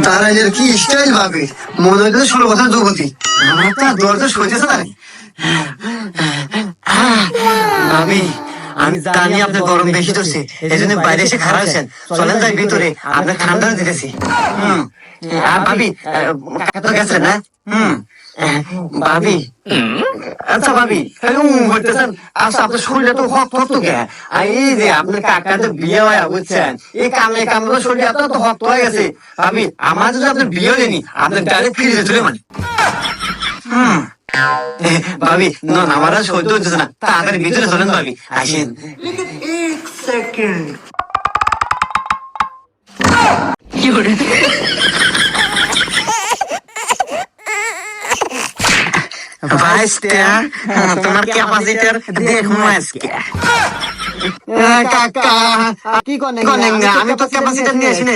দাঁড়াইলের কি স্টাইল ভাবে মনে হইতে 16 বছর যুবতী আমার তো আর দরজা সইতেছে না রে। ভাবি আমি জানি আপনার গরম বেশি ধরছে এই জন্য বাইরে এসে খারাপ হয়েছেন, চলেন যাই ভিতরে আপনার ঠান্ডা দিতেছি। ভাবি তো গেছে না? ভাবি আচ্ছা ভাবি বলতেছেন আচ্ছা আপনার শরীরে তো হক তো কে এই যে আপনার কাকার তো বিয়ে হয় বুঝছেন, এই কামে কামে শরীর এত তো হক হয়ে গেছে। ভাবি আমার যদি আপনার বিয়ে হয়নি আপনার ডাইরেক্ট ফিরে চলে মানে ভাবি না আমার আর সহ্য হচ্ছে না, তাড়াতাড়ি ভিতরে চলেন ভাবি আসেন। তোমার ক্যাপাসিটার দেখুন আজকে কাকা কি করেন, আমি তো ক্যাপাসিটার নিয়ে আসি না।